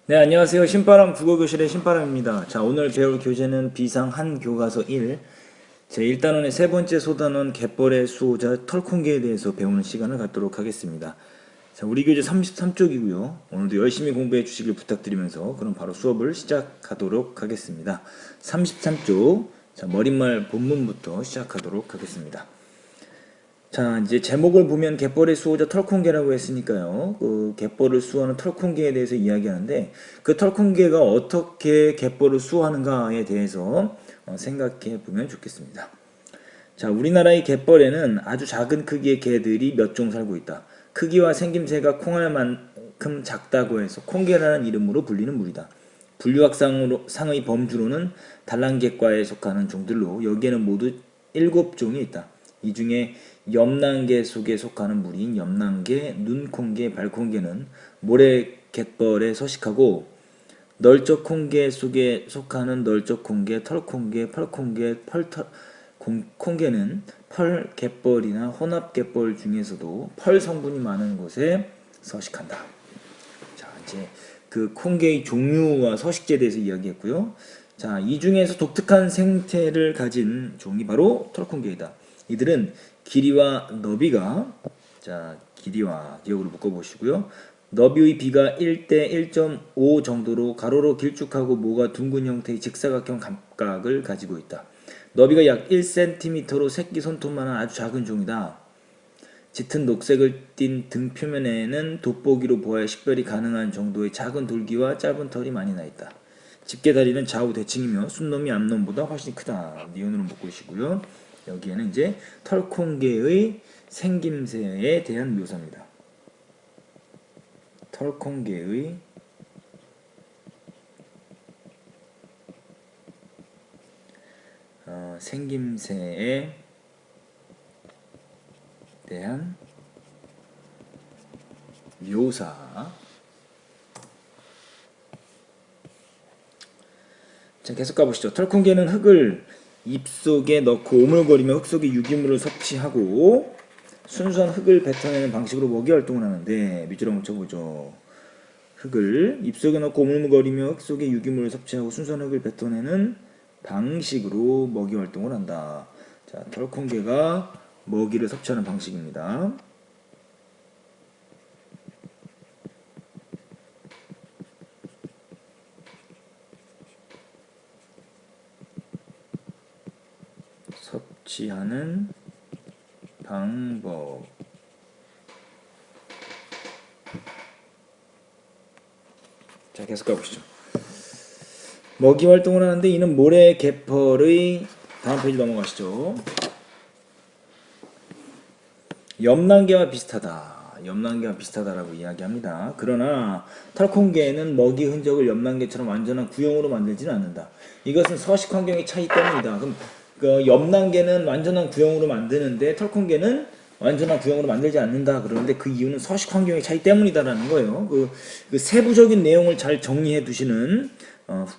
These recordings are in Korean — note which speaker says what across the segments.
Speaker 1: 네, 안녕하세요. 신바람 국어교실의 신바람입니다. 자, 오늘 배울 교재는 비상 한 교과서 1, 제1단원의 세 번째 소단원 갯벌의 수호자 털콩개에 대해서 배우는 시간을 갖도록 하겠습니다. 자, 우리 교재 33쪽이고요. 오늘도 열심히 공부해 주시길 부탁드리면서 그럼 바로 수업을 시작하도록 하겠습니다. 33쪽, 자, 머릿말 본문부터 시작하도록 하겠습니다. 자, 이제 제목을 보면 갯벌의 수호자 털콩개라고 했으니까요. 그 갯벌을 수호하는 털콩개에 대해서 이야기하는데 그 털콩개가 어떻게 갯벌을 수호하는가에 대해서 생각해 보면 좋겠습니다. 자, 우리나라의 갯벌에는 아주 작은 크기의 개들이 몇 종 살고 있다. 크기와 생김새가 콩알만큼 작다고 해서 콩개라는 이름으로 불리는 물이다. 분류학상의 범주로는 단란개과에 속하는 종들로 여기에는 모두 7종이 있다. 이 중에 염난개 속에 속하는 물인 염난개, 눈콩개, 발콩개는 모래갯벌에 서식하고 널적콩개 속에 속하는 널적콩개, 털콩개, 펄콩개, 콩개는 펄갯벌이나 혼합갯벌 중에서도 펄 성분이 많은 곳에 서식한다. 자, 이제 그 콩개의 종류와 서식지에 대해서 이야기했고요. 자, 이 중에서 독특한 생태를 가진 종이 바로 털콩개이다. 이들은 길이와 너비가, 자, 길이와 기억으로 묶어보시고요. 너비의 비가 1대 1.5 정도로 가로로 길쭉하고 모가 둥근 형태의 직사각형 감각을 가지고 있다. 너비가 약 1cm로 새끼 손톱만한 아주 작은 종이다. 짙은 녹색을 띤 등 표면에는 돋보기로 보아야 식별이 가능한 정도의 작은 돌기와 짧은 털이 많이 나 있다. 집게다리는 좌우 대칭이며 순놈이 앞놈보다 훨씬 크다. 니은으로 묶으시고요. 여기에는 이제 털콩개의 생김새에 대한 묘사입니다. 털콩개의 생김새에 대한 묘사. 자, 계속 가보시죠. 털콩개는 흙을 입속에 넣고 오물거리며 흙 속에 유기물을 섭취하고 순수한 흙을 뱉어내는 방식으로 먹이 활동을 하는데 밑줄 한번 쳐보죠. 흙을 입속에 넣고 오물거리며 흙 속에 유기물을 섭취하고 순수한 흙을 뱉어내는 방식으로 먹이 활동을 한다. 자, 털콩개가 먹이를 섭취하는 방식입니다. 섭취하는 방법. 자, 계속 가보시죠. 먹이 활동을 하는데 이는 모래갯벌의 다음 페이지 넘어가시죠. 염난개와 비슷하다. 염난개와 비슷하다라고 이야기합니다. 그러나 털콩개는 먹이 흔적을 염난개처럼 완전한 구형으로 만들지는 않는다. 이것은 서식 환경의 차이 때문이다. 그럼 그 염난개는 완전한 구형으로 만드는데 털콩개는 완전한 구형으로 만들지 않는다. 그러는데 그 이유는 서식 환경의 차이 때문이다라는 거예요. 그 세부적인 내용을 잘 정리해 두시는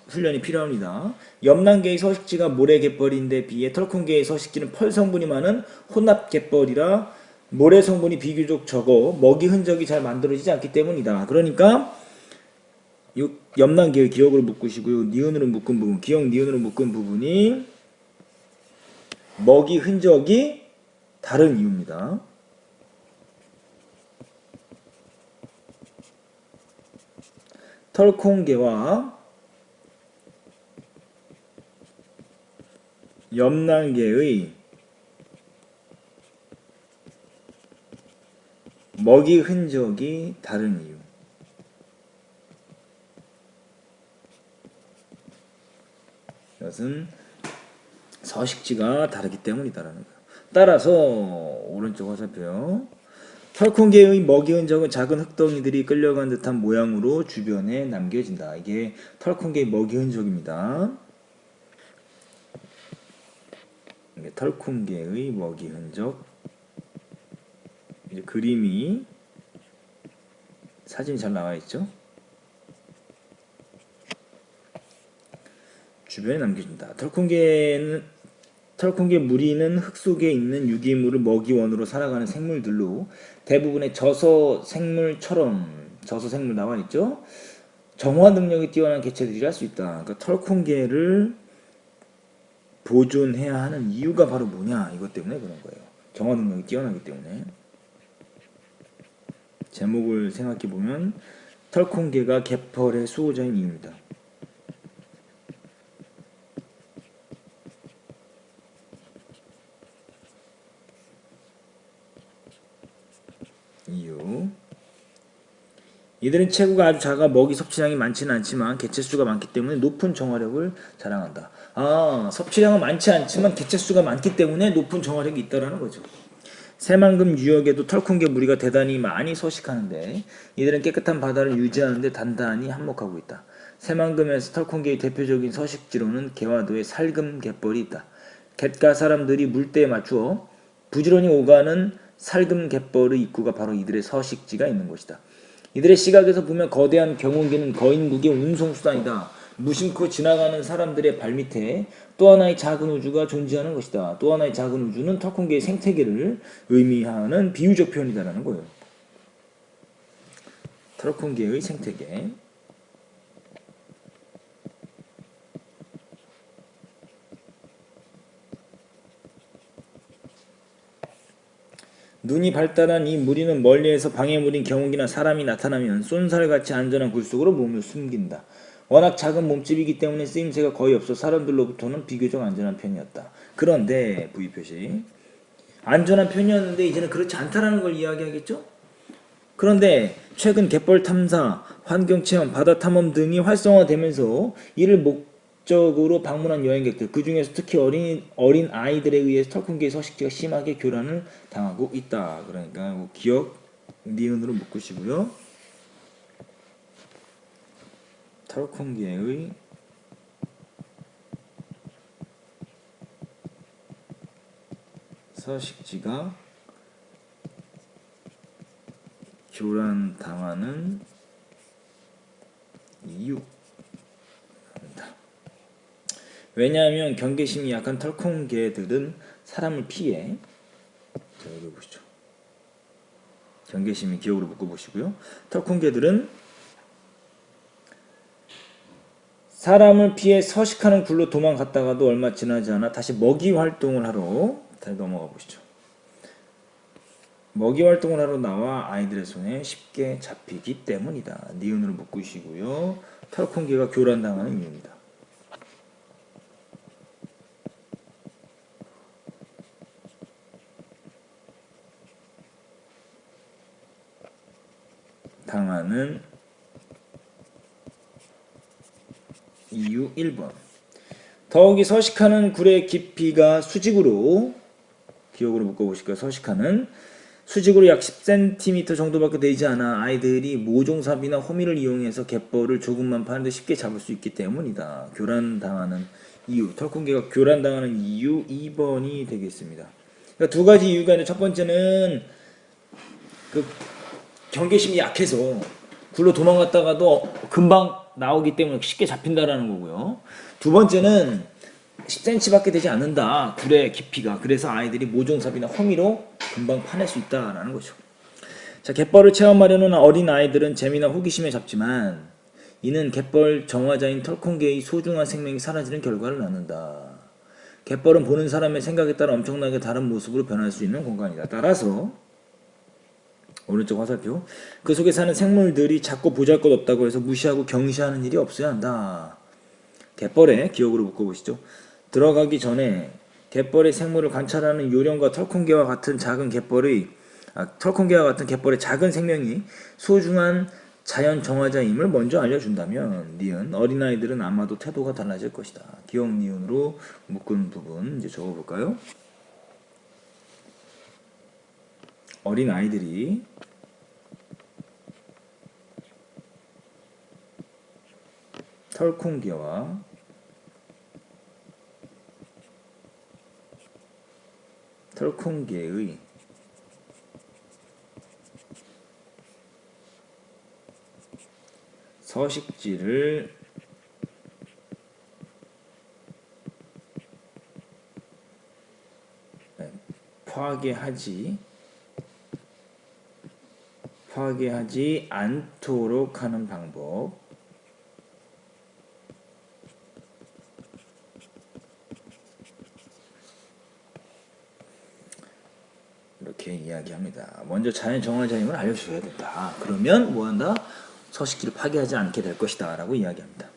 Speaker 1: 훈련이 필요합니다. 염난개의 서식지가 모래갯벌인데 비해 털콩개의 서식지는 펄 성분이 많은 혼합갯벌이라 모래 성분이 비교적 적어 먹이 흔적이 잘 만들어지지 않기 때문이다. 그러니까 염난개의 기억으로 묶으시고요. 니은으로 묶은 부분, 기억 니은으로 묶은 부분이 먹이 흔적이 다른 이유입니다. 털콩개와 염난개의 먹이 흔적이 다른 이유. 이것은 서식지가 다르기 때문이다라는 거예요. 따라서 오른쪽 화살표요. 털콩개의 먹이 흔적은 작은 흙덩이들이 끌려간 듯한 모양으로 주변에 남겨진다. 이게 털콩개의 먹이 흔적입니다. 이게 털콩개의 먹이 흔적. 이제 그림이 사진이 잘 나와 있죠? 주변에 남겨진다. 털콩개 무리는 흙 속에 있는 유기물을 먹이원으로 살아가는 생물들로 대부분의 저서 생물 나와 있죠. 정화 능력이 뛰어난 개체들이 할 수 있다. 그러니까 털콩개를 보존해야 하는 이유가 바로 뭐냐, 이것 때문에 그런 거예요. 정화 능력이 뛰어나기 때문에. 제목을 생각해보면 털콩개가 개펄의 수호자인 이유입니다. 이유. 이들은 체구가 아주 작아 먹이 섭취량이 많지는 않지만 개체수가 많기 때문에 높은 정화력을 자랑한다. 섭취량은 많지 않지만 개체수가 많기 때문에 높은 정화력이 있다는 거죠. 새만금 유역에도 털콩개 무리가 대단히 많이 서식하는데 이들은 깨끗한 바다를 유지하는 데 단단히 한몫하고 있다. 새만금에서 털콩개의 대표적인 서식지로는 개화도에 살금 갯벌이 있다. 갯가 사람들이 물때에 맞추어 부지런히 오가는 살금 갯벌의 입구가 바로 이들의 서식지가 있는 곳이다. 이들의 시각에서 보면 거대한 경운기는 거인국의 운송수단이다. 무심코 지나가는 사람들의 발밑에 또 하나의 작은 우주가 존재하는 것이다. 또 하나의 작은 우주는 털콩개의 생태계를 의미하는 비유적 표현이다라는 거예요. 털콩개의 생태계. 눈이 발달한 이 무리는 멀리에서 방해물인 경운기나 사람이 나타나면 쏜살같이 안전한 굴속으로 몸을 숨긴다. 워낙 작은 몸집이기 때문에 쓰임새가 거의 없어 사람들로부터는 비교적 안전한 편이었다. 그런데 V표시 안전한 편이었는데 이제는 그렇지 않다라는 걸 이야기하겠죠? 그런데 최근 갯벌 탐사, 환경체험, 바다 탐험 등이 활성화되면서 이를 목적으로 방문한 여행객들, 그 중에서 특히 어린 아이들에 의해 털콩개의 서식지가 심하게 교란을 당하고 있다. 그러니까 기억 니은으로 묶으시고요. 털콩개의 서식지가 교란당하는 이유. 왜냐하면 경계심이 약한 털콩개들은 사람을 피해. 자, 여기 보시죠. 경계심이 기억으로 묶어보시고요. 털콩개들은 사람을 피해 서식하는 굴로 도망갔다가도 얼마 지나지 않아 다시 먹이 활동을 하러 넘어가 보시죠. 먹이 활동을 하러 나와 아이들의 손에 쉽게 잡히기 때문이다. 니은으로 묶으시고요. 털콩개가 교란당하는 이유입니다. 당하는 이유 1번. 더욱이 서식하는 굴의 깊이가 수직으로 기억으로 묶어보실까요? 서식하는 수직으로 약 10cm 정도밖에 되지 않아 아이들이 모종삽이나 호미를 이용해서 갯벌을 조금만 파는데 쉽게 잡을 수 있기 때문이다. 교란당하는 이유. 털콩개가 교란당하는 이유 2번이 되겠습니다. 그러니까 두 가지 이유가 있는데 첫 번째는 그 경계심이 약해서 굴로 도망갔다가도 금방 나오기 때문에 쉽게 잡힌다라는 거고요. 두 번째는 10cm밖에 되지 않는다. 굴의 깊이가. 그래서 아이들이 모종삽이나 호미로 금방 파낼 수 있다라는 거죠. 자, 갯벌을 체험하려는 어린 아이들은 재미나 호기심에 잡지만 이는 갯벌 정화자인 털콩개의 소중한 생명이 사라지는 결과를 낳는다. 갯벌은 보는 사람의 생각에 따라 엄청나게 다른 모습으로 변할 수 있는 공간이다. 따라서 오른쪽 화살표. 그 속에 사는 생물들이 작고 보잘것없다고 해서 무시하고 경시하는 일이 없어야 한다. 갯벌에 기억으로 묶어보시죠. 들어가기 전에 갯벌의 생물을 관찰하는 요령과 털콩개와 같은 갯벌의 작은 생명이 소중한 자연 정화자임을 먼저 알려준다면 니은 어린아이들은 아마도 태도가 달라질 것이다. 기억 니은으로 묶은 부분 이제 적어볼까요? 어린아이들이 털콩개와 털콩개의 서식지를 파괴하지 않도록 하는 방법. 이렇게 이야기합니다. 먼저 자연 정월 자임을 알려주셔야 된다. 그러면 뭐한다? 서식지를 파괴하지 않게 될 것이다 라고 이야기합니다.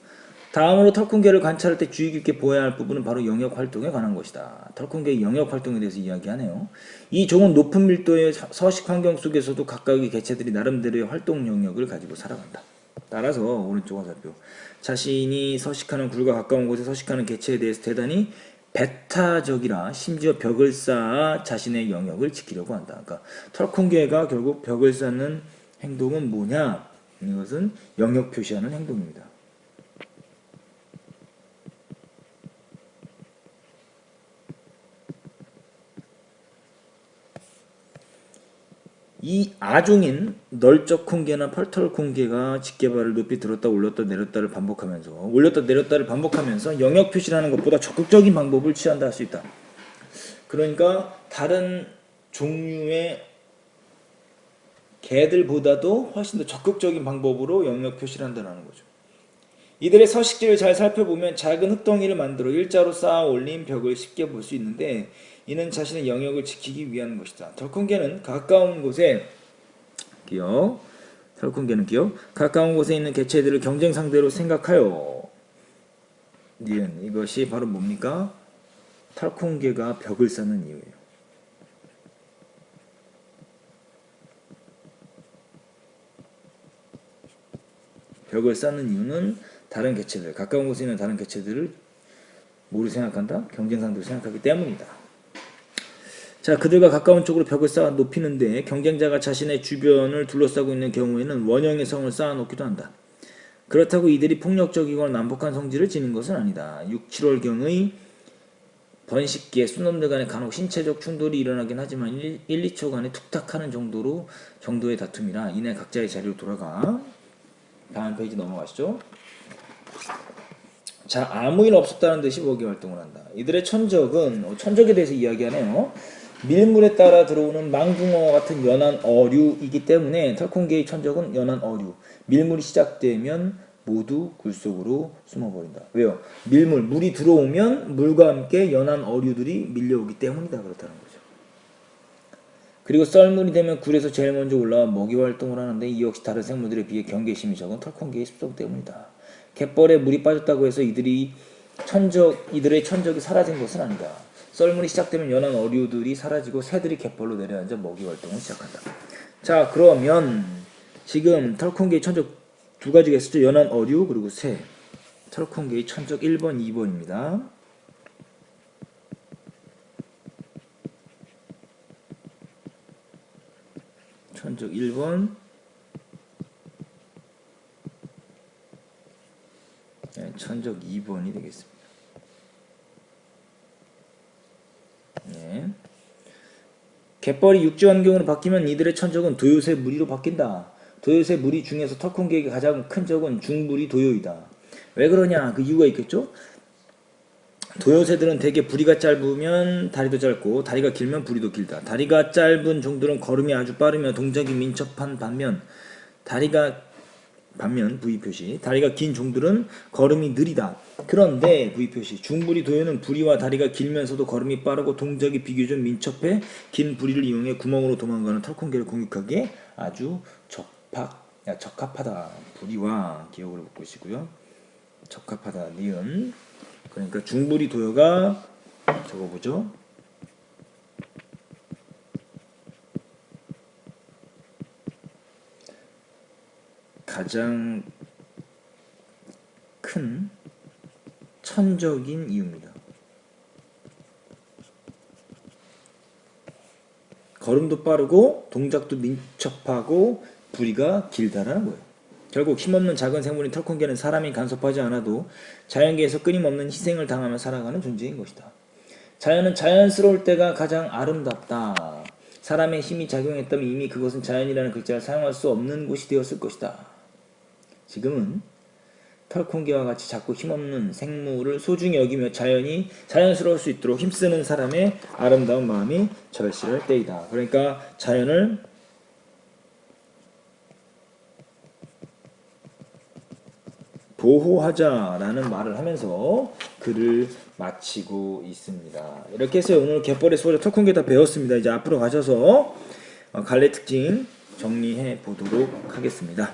Speaker 1: 다음으로 털콩개를 관찰할 때 주의 깊게 보아야 할 부분은 바로 영역 활동에 관한 것이다. 털콩개의 영역 활동에 대해서 이야기하네요. 이 종은 높은 밀도의 서식 환경 속에서도 각각의 개체들이 나름대로의 활동 영역을 가지고 살아간다. 따라서 오른쪽 화살표, 자신이 서식하는 굴과 가까운 곳에 서식하는 개체에 대해서 대단히 배타적이라 심지어 벽을 쌓아 자신의 영역을 지키려고 한다. 그러니까 털콩개가 결국 벽을 쌓는 행동은 뭐냐? 이것은 영역 표시하는 행동입니다. 이 아종인 널쩍콩개나 펄털콩개가 직계발을 높이 들었다 올렸다 내렸다를 반복하면서 영역 표시라는 것보다 적극적인 방법을 취한다 할 수 있다. 그러니까 다른 종류의 개들보다도 훨씬 더 적극적인 방법으로 영역 표시를 한다는 거죠. 이들의 서식지를 잘 살펴보면 작은 흙덩이를 만들어 일자로 쌓아 올린 벽을 쉽게 볼 수 있는데 이는 자신의 영역을 지키기 위한 것이다. 털콩개는 가까운 곳에 가까운 곳에 있는 개체들을 경쟁 상대로 생각하여 니은 이것이 바로 뭡니까? 털콩개가 벽을 쌓는 이유예요. 벽을 쌓는 이유는 다른 개체들, 가까운 곳에 있는 다른 개체들을 뭐로 생각한다? 경쟁 상대로 생각하기 때문이다. 자, 그들과 가까운 쪽으로 벽을 쌓아 높이는데 경쟁자가 자신의 주변을 둘러싸고 있는 경우에는 원형의 성을 쌓아 놓기도 한다. 그렇다고 이들이 폭력적이거나 난폭한 성질을 지닌 것은 아니다. 6, 7월경의 번식기에 쑥놈들 간에 간혹 신체적 충돌이 일어나긴 하지만 1, 2초간에 툭탁하는 정도의 다툼이라 이내 각자의 자리로 돌아가. 다음 페이지 넘어가시죠. 자, 아무 일 없었다는 듯이 먹이 활동을 한다. 이들의 천적은 천적에 대해서 이야기하네요. 밀물에 따라 들어오는 망둥어 같은 연한 어류이기 때문에 털콩개의 천적은 연한 어류. 밀물이 시작되면 모두 굴 속으로 숨어버린다. 왜요? 물이 들어오면 물과 함께 연한 어류들이 밀려오기 때문이다. 그렇다는 거죠. 그리고 썰물이 되면 굴에서 제일 먼저 올라와 먹이 활동을 하는데 이 역시 다른 생물들에 비해 경계심이 적은 털콩개의 습성 때문이다. 갯벌에 물이 빠졌다고 해서 이들의 천적이 사라진 것은 아니다. 썰물이 시작되면 연한 어류들이 사라지고 새들이 갯벌로 내려앉아 먹이 활동을 시작한다. 자, 그러면 지금 털콩개의 천적 두 가지가 있었죠. 연한 어류 그리고 새. 털콩개의 천적 1번, 2번입니다. 천적 1번, 천적 2번이 되겠습니다. 네. 갯벌이 육지 환경으로 바뀌면 이들의 천적은 도요새 무리로 바뀐다. 도요새 무리 중에서 털콩개에게 가장 큰 적은 중부리 도요이다. 왜 그러냐? 그 이유가 있겠죠? 도요새들은 대개 부리가 짧으면 다리도 짧고 다리가 길면 부리도 길다. 다리가 짧은 종들은 걸음이 아주 빠르며 동작이 민첩한 반면 V표시 다리가 긴 종들은 걸음이 느리다. 그런데 V표시 중부리 도요는 부리와 다리가 길면서도 걸음이 빠르고 동작이 비교적 민첩해 긴 부리를 이용해 구멍으로 도망가는 털콩개를 공격하기에 아주 적합하다. 부리와 기억을 묶고 있고요. 적합하다. 니은. 그러니까 중부리 도요가 적어보죠. 가장 큰 천적인 이유입니다. 걸음도 빠르고 동작도 민첩하고 부리가 길다라는 거예요. 결국 힘없는 작은 생물인 털콩개는 사람이 간섭하지 않아도 자연계에서 끊임없는 희생을 당하며 살아가는 존재인 것이다. 자연은 자연스러울 때가 가장 아름답다. 사람의 힘이 작용했다면 이미 그것은 자연이라는 글자를 사용할 수 없는 곳이 되었을 것이다. 지금은 털콩개와 같이 작고 힘없는 생물을 소중히 여기며 자연스러울 수 있도록 힘쓰는 사람의 아름다운 마음이 절실할 때이다. 그러니까 자연을 보호하자라는 말을 하면서 글을 마치고 있습니다. 이렇게 해서 오늘 갯벌의 수호자 털콩게 다 배웠습니다. 이제 앞으로 가셔서 갈래 특징 정리해 보도록 하겠습니다.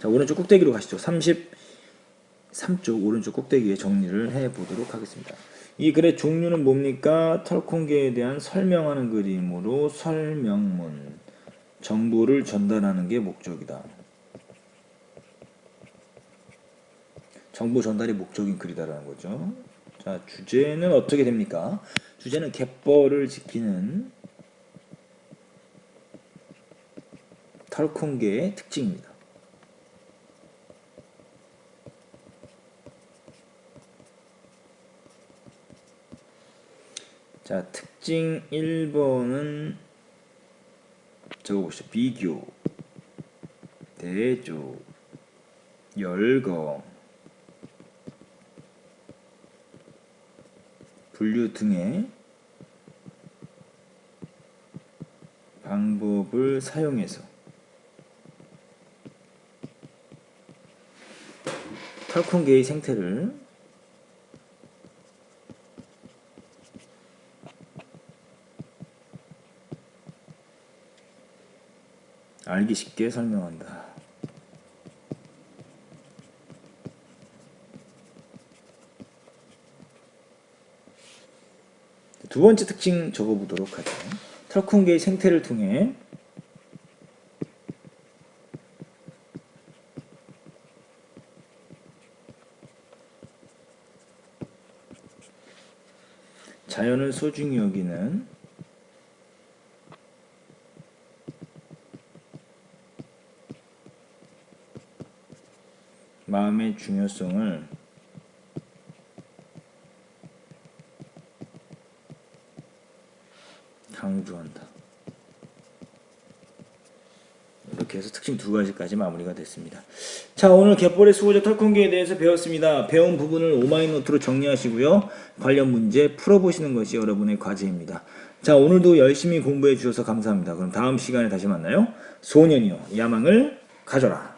Speaker 1: 자, 오른쪽 꼭대기로 가시죠. 33쪽 오른쪽 꼭대기에 정리를 해 보도록 하겠습니다. 이 글의 종류는 뭡니까? 털콩게에 대한 설명하는 그림으로 설명문, 정보를 전달하는 게 목적이다. 정보 전달이 목적인 글이다라는 거죠. 자, 주제는 어떻게 됩니까? 주제는 갯벌을 지키는 털콩게의 특징입니다. 자, 특징 1번은 적어보시죠. 비교, 대조, 열거, 분류 등의 방법을 사용해서 털콩게의 생태를 알기 쉽게 설명한다. 두 번째 특징 적어보도록 하죠. 털콩게의 생태를 통해 자연을 소중히 여기는 마음의 중요성을 강조한다. 이렇게 해서 특징 두 가지까지 마무리가 됐습니다. 자, 오늘 갯벌의 수호자 털콩게에 대해서 배웠습니다. 배운 부분을 오마이노트로 정리하시고요. 관련 문제 풀어보시는 것이 여러분의 과제입니다. 자, 오늘도 열심히 공부해 주셔서 감사합니다. 그럼 다음 시간에 다시 만나요. 소년이여 야망을 가져라.